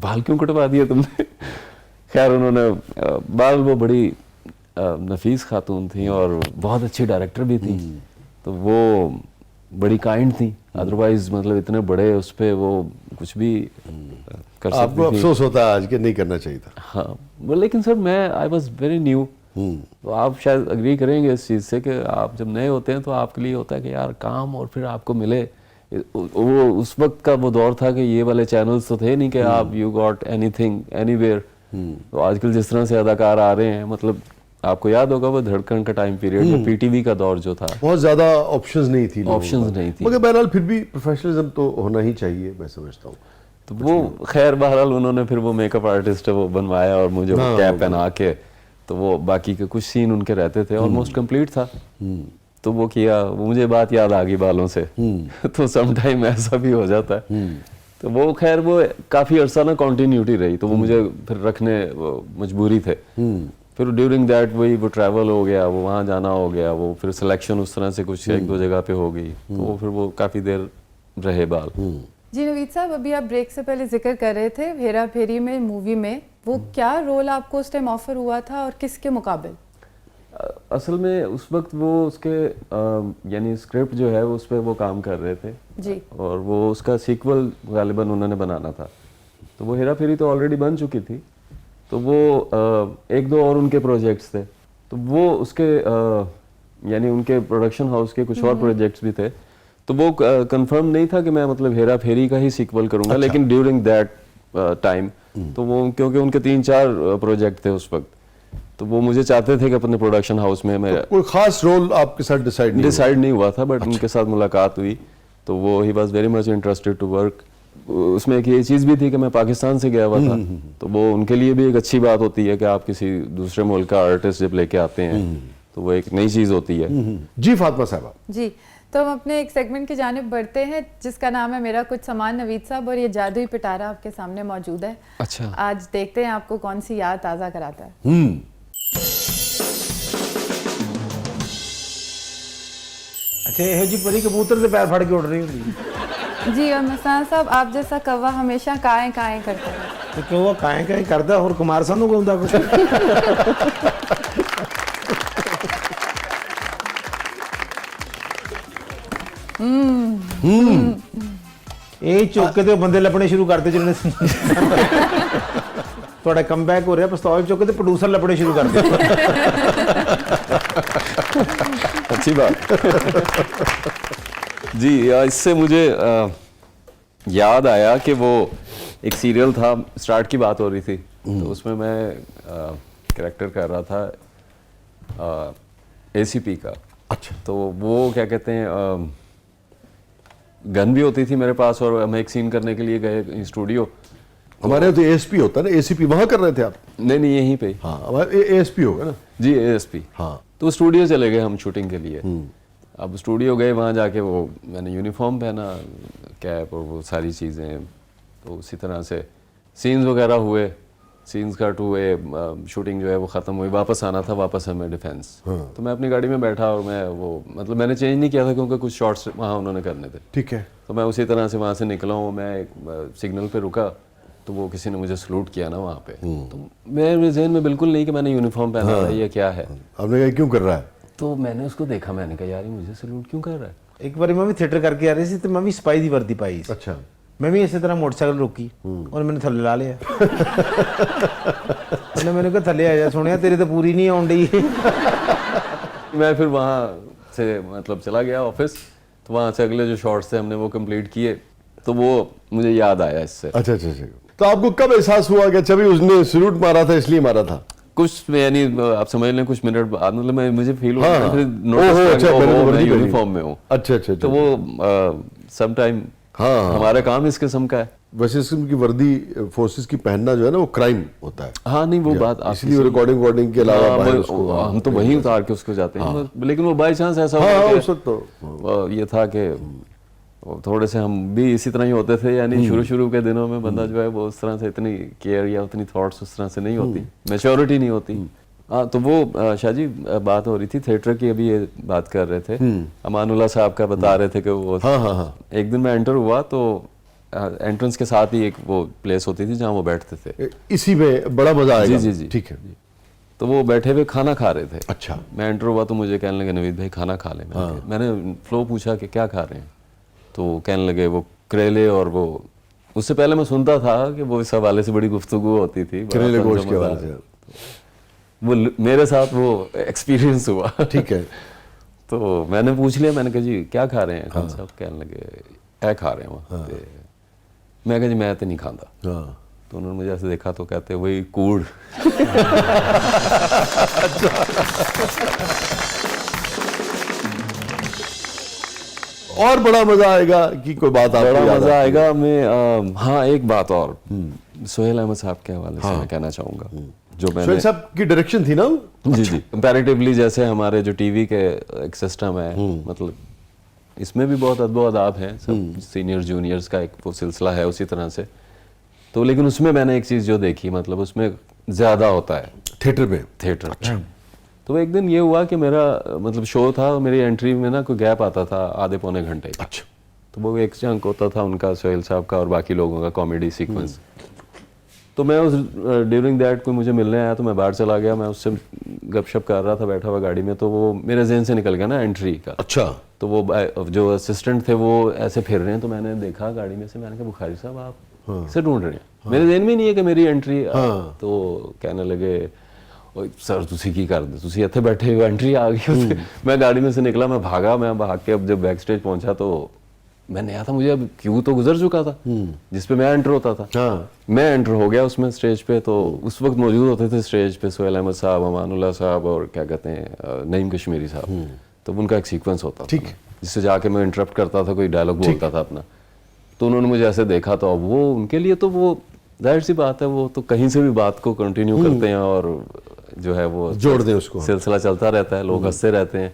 بال کیوں کٹوا دیے تم نے. خیر انہوں نے بال, وہ بڑی نفیس خاتون تھیں اور بہت اچھی ڈائریکٹر بھی تھیں, تو وہ بڑی کائنڈ تھیں. ادروائز مطلب اتنے بڑے اس پہ وہ کچھ بھی کر سکتی. آپ کو افسوس ہوتا ہے آج کہ نہیں کرنا چاہیے تھا. ہاں, لیکن سر میں آئی واز ویری نیو. تو آپ شاید اگری کریں گے اس چیز سے کہ آپ جب نئے ہوتے ہیں تو آپ کے لیے ہوتا ہے کہ یار کام اور پھر آپ کو ملے. وہ اس وقت کا وہ دور تھا کہ یہ والے چینلز تو تھے نہیں کہ آپ you got any thing any where. تو آج کل جس طرح سے اداکار آ رہے ہیں, مطلب آپ کو یاد ہوگا وہ دھڑکن کا time period, P T V کا دور جو تھا, بہت زیادہ آپشنز نہیں تھی, مگر بہرحال پھر بھی پروفیشنلزم تو ہونا ہی چاہیے, میں سمجھتا ہوں. تو وہ خیر بہرحال انہوں نے پھر وہ میک اپ آرٹسٹ وہ بنوایا اور مجھے کیپ پہنا کے, تو وہ باقی کے کچھ سین ان کے رہتے تھے, آلموسٹ کمپلیٹ تھا. تو وہ کیا, مجھے بات یاد آ گئی بالوں سے. تو سم ٹائم ایسا بھی ہو جاتا ہے. تو وہ خیر وہ کافی عرصہ نا کنٹینیوٹی رہی, تو وہ مجھے پھر رکھنے مجبوری تھے. پھر ڈیورنگ دیٹ وہی وہ ٹریول ہو گیا, وہ وہاں جانا ہو گیا, وہ پھر سلیکشن اس طرح سے کچھ 1-2 جگہ پہ ہو گئی, تو وہ پھر وہ کافی دیر رہے بال. جی نوید صاحب, ابھی آپ بریک سے پہلے ذکر کر رہے تھے ہیرا پھیری میں مووی میں, وہ کیا رول آپ کو اس ٹائم آفر ہوا تھا اور کس کے مقابل؟ اصل میں اس وقت وہ اس کے یعنی اسکرپٹ جو ہے اس پہ وہ کام کر رہے تھے جی اور وہ اس کا سیکول غالباً انہوں نے بنانا تھا. تو وہ ہیرا پھیری تو آلریڈی بن چکی تھی, تو وہ ایک دو اور ان کے پروجیکٹس تھے, تو وہ اس کے یعنی ان کے پروڈکشن ہاؤس کے کچھ اور پروجیکٹس بھی تھے, تو وہ کنفرم نہیں تھا کہ میں مطلب ہیرا پھیری کا ہی سیکول کروں گا. لیکن ڈیورنگ دیٹ ٹائم تو وہ کیونکہ ان کے 3-4 پروجیکٹ تھے اس وقت, تو وہ مجھے چاہتے تھے کہ اپنے پروڈکشن ہاؤس میں کوئی خاص رول آپ کے ساتھ ڈیسائیڈ نہیں ہوا تھا, بٹ ان کے ساتھ ملاقات ہوئی تو وہ ہی was very much interested to work. اس میں ایک یہ چیز بھی تھی کہ میں پاکستان سے گیا ہوا تھا, تو وہ ان کے لیے بھی ایک اچھی بات ہوتی ہے کہ آپ کسی دوسرے ملک کا آرٹسٹ جب لے کے آتے ہیں تو وہ ایک نئی چیز ہوتی ہے. جی فاطمہ صاحبہ. جی تو ہم اپنے ایک سیگمنٹ کی جانب بڑھتے ہیں جس کا نام ہے میرا کچھ سامان. نوید صاحب, اور یہ جادوئی پٹارا آپ کے سامنے موجود ہے. اچھا, آج دیکھتے ہیں آپ کو کون سی یاد تازہ کراتا ہے. اچھا یہ جی پری کبوتر سے پیر پھڑ کے اڑ رہی ہوتی جی, اور مسان صاحب آپ جیسا کوا ہمیشہ کائیں کائیں کرتا ہے. تو کیوں وہ کائیں کائیں کرتا ہے اور کمار سانو کو ہوندا کچھ یہ چوک کے بندے لبنے شروع کرتے جنہوں نے تھوڑا کم بیک ہو رہا ہے, پستول چوک کے پروڈیوسر لبنے شروع کرتے. اچھی بات. جی اس سے مجھے یاد آیا کہ وہ ایک سیریل تھا, اسٹارٹ کی بات ہو رہی تھی, تو اس میں میں کریکٹر کر رہا تھا اے سی پی کا. اچھا, تو وہ کیا کہتے ہیں گن بھی ہوتی تھی میرے پاس, اور ہم ایک سین کرنے کے لیے گئے اسٹوڈیو. ہمارے یہاں تو اے ایس پی ہوتا ہے نا, اے سی پی وہاں کر رہے تھے آپ؟ نہیں یہیں پہ. ہاں اے ایس پی ہوگا نا. جی اے ایس پی. ہاں, تو اسٹوڈیو چلے گئے ہم شوٹنگ کے لیے. اب اسٹوڈیو گئے, وہاں جا کے وہ میں نے یونیفارم پہنا, کیپ اور وہ ساری چیزیں, تو اسی طرح سے سینز وغیرہ ہوئے, سینز کٹ ہوئے, شوٹنگ جو ہے وہ ختم ہوئی, واپس آنا تھا, واپس ہمیں ڈیفینس. تو میں اپنی گاڑی میں بیٹھا اور میں وہ مطلب میں نے چینج نہیں کیا تھا کیونکہ کچھ شارٹس وہاں انہوں نے کرنے تھے. ٹھیک ہے. تو میں اسی طرح سے وہاں سے نکلا ہوں, میں ایک سگنل پہ رکا تو وہ کسی نے مجھے سلوٹ کیا نا وہاں پہ, تو میرے ذہن میں بالکل نہیں کہ میں نے یونیفارم پہنا ہے, یہ کیا ہے. آپ نے کہا کیوں کر رہا ہے؟ تو میں نے اس کو دیکھا, میں نے کہا یار مجھے سلوٹ کیوں کر رہا ہے. ایک بار میں بھی تھیٹر کر کے آ رہی تھی تو میں بھی سپاہی دی وردی پائی. اچھا, میں بھی اسی طرح موٹر سائیکل روکی اور میں نے تھلے لا لیا. میں نے کہا تھلے آ جا سونے, تیری تو پوری نہیں آن ڈی. میں پھر وہاں سے مطلب چلا گیا آفس, تو وہاں سے اگلے جو شارٹس تھے ہم نے وہ کمپلیٹ کیے, تو وہ مجھے یاد آیا اس سے. اچھا, تو آپ کو کب احساس ہوا کہ اچھا بھی اس نے سلوٹ مارا تھا اس لیے مارا تھا؟ کچھ یعنی آپ سمجھ لیں کچھ منٹ بعد مطلب مجھے فیل ہوا میں یونیفارم میں ہوں. اچھا, تو وہ سم ٹائم ہمارا کام اس قسم کا ہے. ویسے اس قسم کی وردی فورسز کی پہننا جو ہے نا وہ کرائم ہوتا ہے. ہاں نہیں وہ بات اس لیے ریکارڈنگ کے علاوہ ہم تو وہیں اتار کے اس کو جاتے ہیں, لیکن وہ بائی چانس ایسا ہوا یہ تھا کہ تھوڑے سے ہم بھی اسی طرح ہی ہوتے تھے, یعنی شروع کے دنوں میں بندہ جو ہے وہ اس طرح سے اتنی کیئر یا اتنی تھاٹس اس طرح سے نہیں ہوتی, میچورٹی نہیں ہوتی. ہاں تو وہ شاہ جی بات ہو رہی تھی تھیٹر کی, ابھی یہ بات کر رہے تھے امان اللہ صاحب کا, بتا رہے تھے کہ وہ ایک دن میں انٹر ہوا تو انٹرنس کے ساتھ ہی ایک وہ پلیس ہوتی تھی جہاں وہ بیٹھتے تھے, اسی میں بڑا مزہ آئے گا. جی ٹھیک ہے. تو وہ بیٹھے ہوئے کھانا کھا رہے تھے. اچھا, میں انٹر ہوا تو مجھے کہنے لگے نوید بھائی کھانا کھا لیں. میں نے فلو پوچھا کہ کیا کھا رہے ہیں, تو کہنے لگے وہ کریلے, اور وہ اس سے پہلے میں سنتا تھا کہ وہ اس حوالے سے بڑی گفتگو ہوتی تھی کریلے گوشت کے حوالے سے, وہ میرے ساتھ وہ ایکسپیرینس ہوا. ٹھیک ہے. تو میں نے پوچھ لیا, میں نے کہا جی کیا کھا رہے ہیں خان صاحب, کہنے لگے اے کھا رہے ہیں وہاں. میں کہا جی میں تو نہیں کھاتا. تو انہوں نے مجھے ایسے دیکھا تو کہتے وہی کوڑ. اور بڑا مزہ آئے گا کہ کوئی بات بڑا مزہ آئے گا. میں ہاں ایک بات اور سہیل احمد صاحب کے حوالے سے میں کہنا چاہوں گا, جو میں سہیل صاحب کی ڈائریکشن تھی نا. جی کمپیریٹیولی جیسے ہمارے جو ٹی وی کے ایک سسٹم ہے, مطلب اس میں بھی بہت ادب و آداب ہیں, سب سینئر جونیئرس کا ایک وہ سلسلہ ہے اسی طرح سے. تو لیکن اس میں نے ایک چیز جو دیکھی, مطلب اس میں زیادہ ہوتا ہے تھیٹر میں. تو ایک دن یہ ہوا کہ میرا مطلب شو تھا, میری انٹری میں نا کوئی گیپ آتا تھا آدھے پونے گھنٹے. اچھا. تو وہ ایک چنک ہوتا تھا ان کا, سہیل صاحب کا اور باقی لوگوں کا کامیڈی سیکوینس. تو میں اس ڈیورنگ دیٹ کوئی مجھے ملنے آیا تو میں باہر چلا گیا, میں اس سے گپ شپ کر رہا تھا بیٹھا ہوا گاڑی میں, تو وہ میرے ذہن سے نکل گیا نا انٹری کا. اچھا. تو وہ جو اسسٹنٹ تھے وہ ایسے پھر رہے ہیں, تو میں نے دیکھا گاڑی میں سے, میں نے کہا بخاری صاحب آپ اسے ڈھونڈ رہے ہیں, میرے ذہن میں نہیں ہے کہ میری انٹری. تو کہنے لگے سر تسی کی کر دے, تسی اتنے بیٹھے ہو, انٹری آ گئی. میں گاڑی میں سے نکلا, میں بھاگ کے اب جب بیک اسٹیج پہنچا تو میں نیا تھا, مجھے اب کیوں تو گزر چکا تھا جس پہ میں انٹر ہوتا تھا. میں انٹر ہو گیا اس میں اسٹیج پہ. تو اس وقت موجود ہوتے تھے اسٹیج پہ سہیل احمد صاحب, امان اللہ صاحب اور کیا کہتے ہیں نعیم کشمیری صاحب. تو ان کا ایک سیکوینس ہوتا تھا جس سے جا کے میں انٹرپٹ کرتا تھا, کوئی ڈائلاگ بولتا تھا اپنا. تو انہوں نے مجھے ایسے دیکھا, تو اب وہ ان کے لیے تو وہ ظاہر سی بات ہے, وہ تو کہیں سے بھی بات کو کنٹینیو کرتے ہیں اور جو ہے وہ جوڑ دیں اس کو, سلسلہ چلتا رہتا ہے, لوگ ہنستے رہتے ہیں.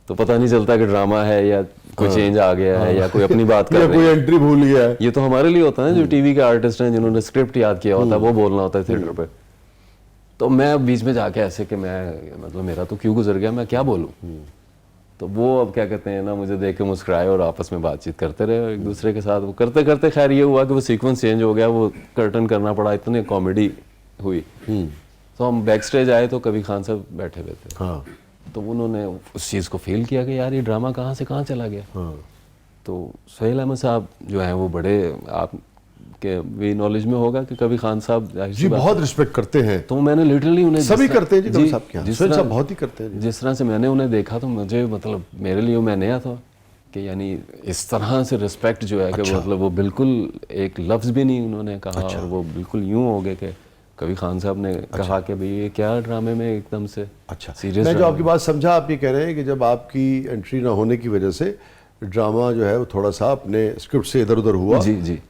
تو پتہ نہیں چلتا کہ ڈرامہ ہے یا کوئی چینج آ گیا ہے یا کوئی اپنی بات کر رہے ہیں, کوئی انٹری بھول گیا ہے. یہ تو ہمارے لیے ہوتا ہے جو ٹی وی کے آرٹسٹ ہیں جنہوں نے اسکرپٹ یاد کیا ہوتا ہے, وہ بولنا ہوتا ہے تھیٹر پہ. تو میں بیچ میں جا کے ایسے کہ میں مطلب میرا تو کیوں گزر گیا, میں کیا بولوں. تو وہ اب کیا کہتے ہیں نا, مجھے دیکھ کے مسکرائے اور آپس میں بات چیت کرتے رہے ایک دوسرے کے ساتھ. وہ کرتے کرتے خیر یہ ہوا کہ وہ سیکوینس چینج ہو گیا, وہ کرٹن کرنا پڑا, اتنی کامیڈی ہوئی. تو ہم بیک اسٹیج آئے تو کبھی خان صاحب بیٹھے ہوئے تھے. تو انہوں نے اس چیز کو فیل کیا کہ یار یہ ڈرامہ کہاں سے کہاں چلا گیا. تو سہیل احمد صاحب جو ہیں وہ بڑے آپ کے بھی نالج میں ہوگا کہ کبھی خان صاحب جی بہت رسپیکٹ کرتے ہیں. تو میں نے لٹرلی انہیں سبھی کرتے ہیں جی, صاحب کیا سہیل صاحب بہت ہی کرتے ہیں. جس طرح سے میں نے انہیں دیکھا تو مجھے مطلب میرے لیے میں نیا تھا کہ یعنی اس طرح سے رسپیکٹ جو ہے کہ مطلب وہ بالکل ایک لفظ بھی نہیں انہوں نے کہا, اور وہ بالکل یوں ہو گئے کہ کبھی خان صاحب نے کہا کہ بھئی یہ کیا ڈرامے میں ایک دم سے سیریس. میں جو آپ کی بات سمجھا, آپ یہ کہہ رہے ہیں کہ جب آپ کی انٹری نہ ہونے کی وجہ سے ڈرامہ جو ہے وہ تھوڑا سا اپنے اسکرپٹ سے ادھر ادھر ہوا.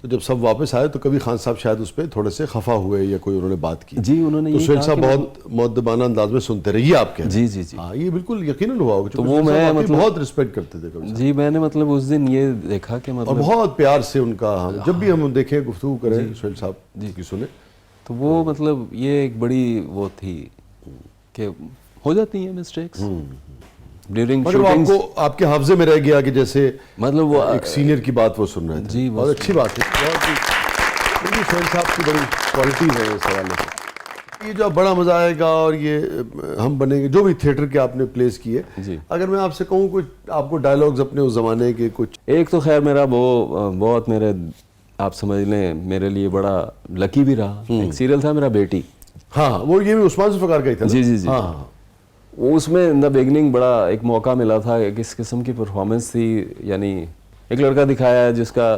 تو جب سب واپس آئے تو کبھی خان صاحب شاید اس پہ تھوڑے سے خفا ہوئے یا کوئی انہوں نے بات کی. جی انہوں نے تو سہیل صاحب بہت مؤدبانہ انداز میں سنتے رہیے آپ کے. جی جی ہاں یہ بالکل یقیناً ہوا ہوگا, تو وہ میں مطلب بہت رسپیکٹ کرتے تھے. جی میں نے مطلب اس دن یہ دیکھا کہ اور مطلب بہت پیار سے ان کا, جب بھی ہم دیکھیں گفتگو کریں سہیل صاحب کی سنیں تو وہ مطلب یہ ایک بڑی وہ تھی کہ ہو جاتی ہیں مسٹیکس ڈیورنگ شوٹنگ. آپ کو آپ کے حافظے میں رہ گیا کہ جیسے مطلب وہ ایک سینئر کی بات وہ سن رہے تھے. جی بہت اچھی بات ہے, بہت ہی سہیل صاحب کی بڑی کوالٹیز ہیں اس حوالے سے. یہ جو بڑا مزہ آئے گا اور یہ ہم بنیں گے جو بھی تھیٹر کے آپ نے پلیس کیے, اگر میں آپ سے کہوں کچھ آپ کو ڈائلاگز اپنے اس زمانے کے کچھ. ایک تو خیر میرا وہ بہت میرے آپ سمجھ لیں میرے لیے بڑا لکی بھی رہا, ایک سیریل تھا میرا بیٹی. ہاں وہ یہ بھی عثمان ذوالفقار کا ہی تھا. جی جی جی. وہ اس میں ان دا بگننگ بڑا ایک موقع ملا تھا, کس قسم کی پرفارمنس تھی. یعنی ایک لڑکا دکھایا ہے جس کا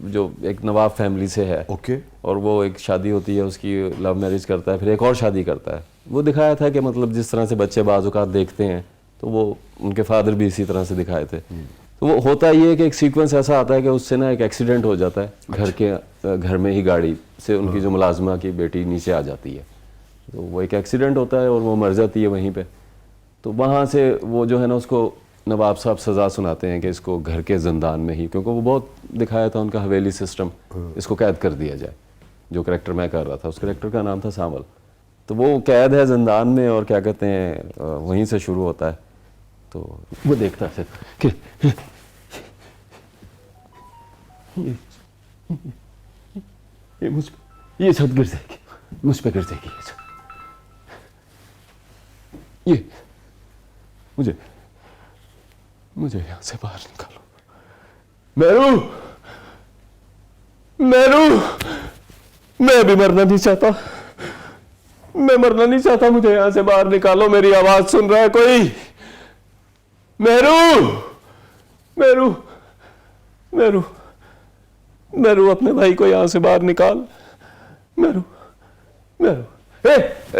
جو ایک نواب فیملی سے ہے, اور وہ ایک شادی ہوتی ہے اس کی, لو میرج کرتا ہے, پھر ایک اور شادی کرتا ہے. وہ دکھایا تھا کہ مطلب جس طرح سے بچے بعض اوقات دیکھتے ہیں تو وہ ان کے فادر بھی اسی طرح سے دکھائے تھے. تو وہ ہوتا یہ ہے کہ ایک سیکوینس ایسا آتا ہے کہ اس سے نا ایک ایکسیڈنٹ ہو جاتا ہے گھر میں ہی, گاڑی سے ان کی جو ملازمہ کی بیٹی نیچے آ جاتی ہے, تو وہ ایک ایکسیڈنٹ ہوتا ہے اور وہ مر جاتی ہے وہیں پہ. تو وہاں سے وہ جو ہے نا اس کو نواب صاحب سزا سناتے ہیں کہ اس کو گھر کے زندان میں ہی, کیونکہ وہ بہت دکھایا تھا ان کا حویلی سسٹم, اس کو قید کر دیا جائے. جو کریکٹر میں کر رہا تھا اس کریکٹر کا نام تھا سامل. تو وہ قید ہے زندان میں اور کیا کہتے ہیں وہیں سے شروع ہوتا ہے. تو وہ دیکھتا ہے کہ یہ چھت گر جائے گی, مجھ پہ گر جائے گی یہ مجھے یہاں سے باہر نکالو. میرو میں بھی مرنا نہیں چاہتا, میں مرنا نہیں چاہتا, مجھے یہاں سے باہر نکالو. میری آواز سن رہا ہے کوئی؟ میرو اپنے بھائی کو یہاں سے باہر نکال. میرو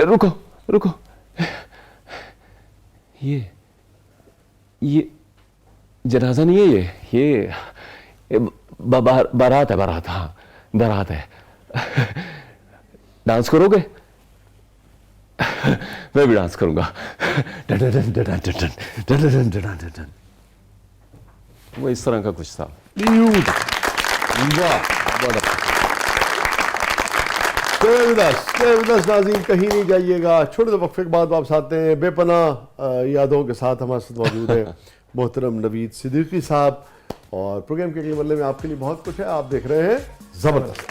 رکو. یہ جنازہ نہیں ہے, یہ بارات ہے. ہاں بارات ہے. ڈانس کرو گے؟ میں بھی ڈانس کروں گا. وہ اس طرح کا کچھ تھا. ناظرین کہیں نہیں جائیے گا, چھوٹے سے وقفے کے بعد واپس آتے ہیں. بے پناہ یادوں کے ساتھ ہمارے ساتھ موجود ہے محترم نوید صدیقی صاحب, اور پروگرام کے اگلے مرحلے میں آپ کے لیے بہت کچھ ہے. آپ دیکھ رہے ہیں زبردست.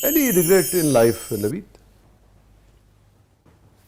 Any regret in life, Naveed?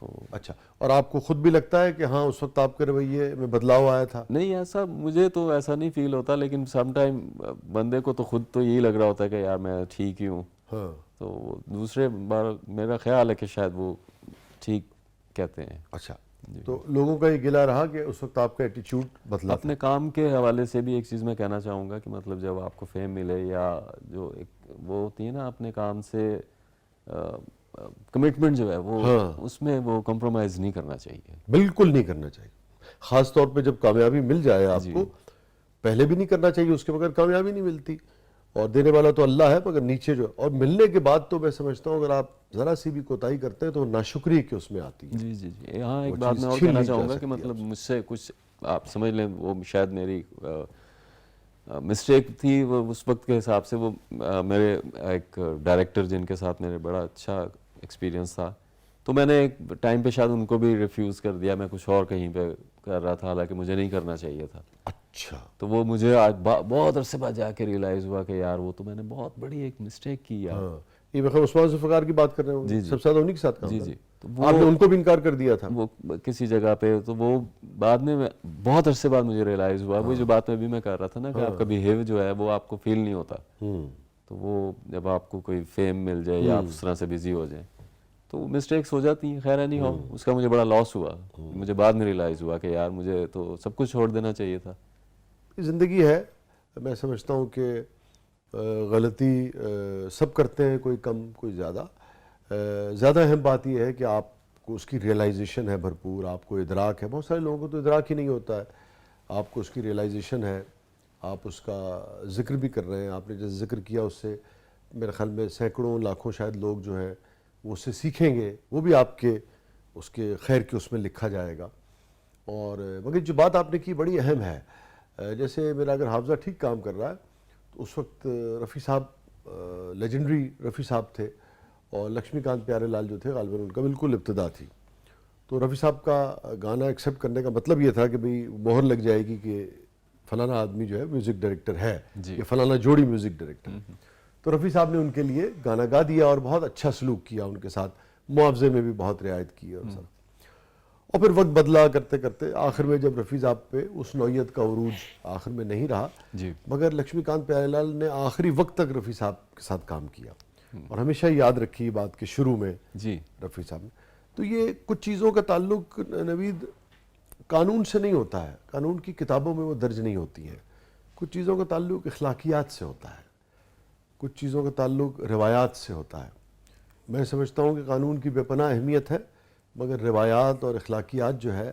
تو اچھا، اور آپ کو خود بھی لگتا ہے کہ ہاں اس وقت آپ کے رویے میں بدلاؤ آیا تھا؟ نہیں ایسا مجھے تو ایسا نہیں فیل ہوتا، لیکن سم ٹائم بندے کو تو خود تو یہی لگ رہا ہوتا ہے کہ یار میں ٹھیک ہی ہوں. ہاں. تو دوسرے بار میرا خیال ہے کہ شاید وہ ٹھیک کہتے ہیں. اچھا، تو لوگوں کا یہ گلہ رہا کہ اس وقت آپ کا ایٹیچیوڈ بدلا تھا؟ اپنے کام کے حوالے سے بھی ایک چیز میں کہنا چاہوں گا کہ مطلب جب آپ کو فیم ملے یا جو ایک وہ ہوتی ہے نا اپنے کام سے کمٹمنٹ جو ہے وہ اس میں وہ کمپرومائز نہیں کرنا چاہیے. بالکل نہیں کرنا چاہیے، خاص طور پہ جب کامیابی مل جائے آپ کو. پہلے بھی نہیں کرنا چاہیے، اس کے بغیر کامیابی نہیں ملتی، اور دینے والا تو اللہ ہے، مگر نیچے جو اور ملنے کے بعد تو میں سمجھتا ہوں اگر آپ ذرا سی بھی کوتاہی کرتے ہیں تو ناشکری کہ اس میں آتی ہے. جی جی جی. یہاں ایک بات میں اور کہنا چاہوں گا کہ مطلب مجھ سے کچھ آپ سمجھ لیں وہ شاید میری مسٹیک تھی وہ اس وقت کے حساب سے. وہ میرے ایک ڈائریکٹر جن کے ساتھ میرے بڑا اچھا ایکسپیرینس تھا، تو میں نے ایک ٹائم پہ شاید ان کو بھی ریفیوز کر دیا. میں کچھ اور کہیں پہ کر رہا تھا، حالانکہ مجھے نہیں کرنا چاہیے تھا. اچھا. تو وہ مجھے آج بہت عرصے بعد جا کے ریئلائز ہوا کہ یار وہ تو میں نے بہت بڑی ایک مسٹیک کی یار. یہ میں عثمان ذوالفقار کی بات کر رہے ہوں، سب سے زیادہ انہی کے ساتھ کام جی کرا. جی. آپ نے ان کو بھی انکار کر دیا تھا وہ کسی جگہ پہ، تو وہ بعد میں بہت عرصے بعد مجھے ریئلائز ہوا. وہی جو بات میں بھی میں کر رہا تھا نا کہ آپ کا بیہیو جو ہے وہ آپ کو فیل نہیں ہوتا. تو وہ جب آپ کو کوئی فیم مل جائے یا آپ اس طرح سے بزی ہو جائیں تو مسٹیکس ہو جاتی ہیں. خیر نہیں ہو، اس کا مجھے بڑا لاس ہوا. مجھے بعد میں ریئلائز ہوا کہ یار مجھے تو سب کچھ چھوڑ دینا چاہیے تھا. زندگی ہے، میں سمجھتا ہوں کہ غلطی سب کرتے ہیں، کوئی کم کوئی زیادہ. زیادہ اہم بات یہ ہے کہ آپ کو اس کی ریئلائزیشن ہے بھرپور، آپ کو ادراک ہے. بہت سارے لوگوں کو تو ادراک ہی نہیں ہوتا ہے. آپ کو اس کی ریئلائزیشن ہے، آپ اس کا ذکر بھی کر رہے ہیں. آپ نے جیسے ذکر کیا اس سے میرے خیال میں سینکڑوں لاکھوں شاید لوگ جو ہیں وہ اس سے سیکھیں گے، وہ بھی آپ کے اس کے خیر کے اس میں لکھا جائے گا. اور مگر جو بات آپ نے کی بڑی اہم ہے. جیسے میرا اگر حافظہ ٹھیک کام کر رہا ہے تو اس وقت رفیع صاحب لیجنڈری رفیع صاحب تھے، اور لکشمی کانت پیارے لال جو تھے غالباً ان کا بالکل ابتدا تھی. تو رفیع صاحب کا گانا ایکسیپٹ کرنے کا مطلب یہ تھا کہ بھئی مہر لگ جائے گی کہ فلانا آدمی جو ہے میوزک ڈائریکٹر ہے، یا فلانا جوڑی میوزک ڈائریکٹر ہے. تو رفیع صاحب نے ان کے لیے گانا گا دیا اور بہت اچھا سلوک کیا ان کے ساتھ، معاوضے میں بھی بہت رعایت کی. اور پھر وقت بدلا کرتے کرتے آخر میں جب رفیع صاحب پہ اس نوعیت کا عروج آخر میں نہیں رہا، مگر لکشمی کانت پیارے لال نے آخری وقت تک رفیع صاحب کے ساتھ کام کیا. اور ہمیشہ یاد رکھی بات کے شروع میں رفیع صاحب نے. تو یہ کچھ چیزوں کا تعلق نوید قانون سے نہیں ہوتا ہے، قانون کی کتابوں میں وہ درج نہیں ہوتی ہیں. کچھ چیزوں کا تعلق اخلاقیات سے ہوتا ہے، کچھ چیزوں کا تعلق روایات سے ہوتا ہے. میں سمجھتا ہوں کہ قانون کی بے پناہ اہمیت ہے، مگر روایات اور اخلاقیات جو ہے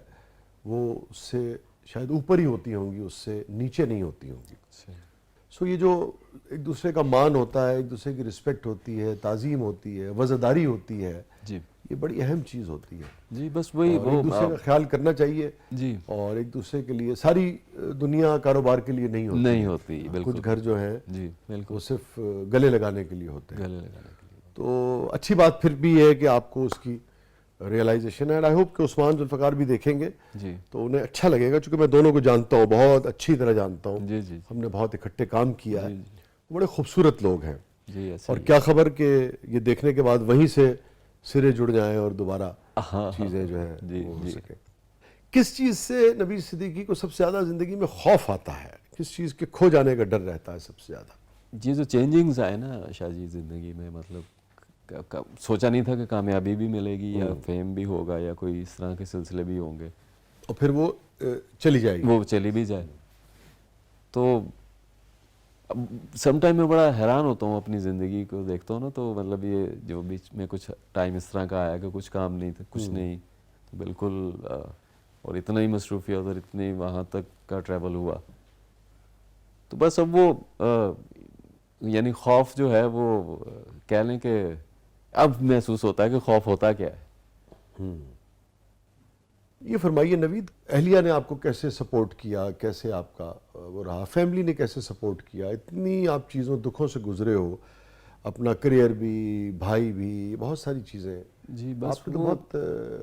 وہ اس سے شاید اوپر ہی ہوتی ہوں گی، اس سے نیچے نہیں ہوتی ہوں گی. سو یہ جو ایک دوسرے کا مان ہوتا ہے، ایک دوسرے کی رسپیکٹ ہوتی ہے، تعظیم ہوتی ہے، وزاداری ہوتی ہے، یہ بڑی اہم چیز ہوتی ہے. جی بس وہی ایک دوسرے کا خیال کرنا چاہیے. اور ایک دوسرے کے لیے ساری دنیا کاروبار کے لیے نہیں ہوتی. کچھ گھر جو ہیں وہ صرف گلے لگانے کے لیے ہوتے ہیں. تو اچھی بات پھر بھی ہے کہ آپ کو اس کی ریئلائزیشن ہے. آئی ہوپ کہ عثمان ذوالفقار بھی دیکھیں گے تو انہیں اچھا لگے گا، چونکہ میں دونوں کو جانتا ہوں، بہت اچھی طرح جانتا ہوں. ہم نے بہت اکٹھے کام کیا ہے. بڑے خوبصورت لوگ ہیں. اور کیا خبر کہ یہ دیکھنے کے بعد وہیں سے سرے جڑ جائیں اور دوبارہ چیزیں جو ہیں ہو سکیں. کس چیز سے نبی صدیقی کو سب سے زیادہ زندگی میں خوف آتا ہے؟ کس چیز کے کھو جانے کا ڈر رہتا ہے سب سے زیادہ؟ یہ جو چینجنگز آئے نا شاہ جی زندگی میں، مطلب سوچا نہیں تھا کہ کامیابی بھی ملے گی یا فیم بھی ہوگا یا کوئی اس طرح کے سلسلے بھی ہوں گے، اور پھر وہ چلی جائے گی، وہ چلی بھی جائے. تو سم ٹائم میں بڑا حیران ہوتا ہوں اپنی زندگی کو دیکھتا ہوں نا، تو مطلب یہ جو بیچ میں کچھ ٹائم اس طرح کا آیا کہ کچھ کام نہیں تھا، کچھ نہیں، تو بالکل اور اتنا ہی مصروفیت اور اتنی وہاں تک کا ٹریول ہوا. تو بس اب وہ یعنی خوف جو ہے وہ کہہ لیں کہ اب محسوس ہوتا ہے کہ خوف ہوتا کیا ہے. یہ فرمائیے نوید، اہلیہ نے آپ کو کیسے سپورٹ کیا، کیسے آپ کا وہ رہا، فیملی نے کیسے سپورٹ کیا؟ اتنی آپ چیزوں دکھوں سے گزرے ہو، اپنا کریئر بھی، بھائی بھی، بہت ساری چیزیں. جی بس آپ نے تو بہت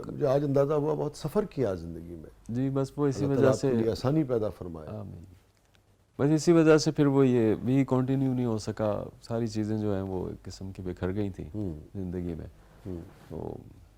مجھے آج اندازہ ہوا بہت سفر کیا زندگی میں. جی بس وہ اسی اللہ وجہ تعالیٰ سے آپ کے لیے آسانی پیدا فرمائے. آمین. بس اسی وجہ سے پھر وہ یہ بھی کنٹینیو نہیں ہو سکا. ساری چیزیں جو ہیں وہ ایک قسم کی بکھر گئی تھیں زندگی میں. تو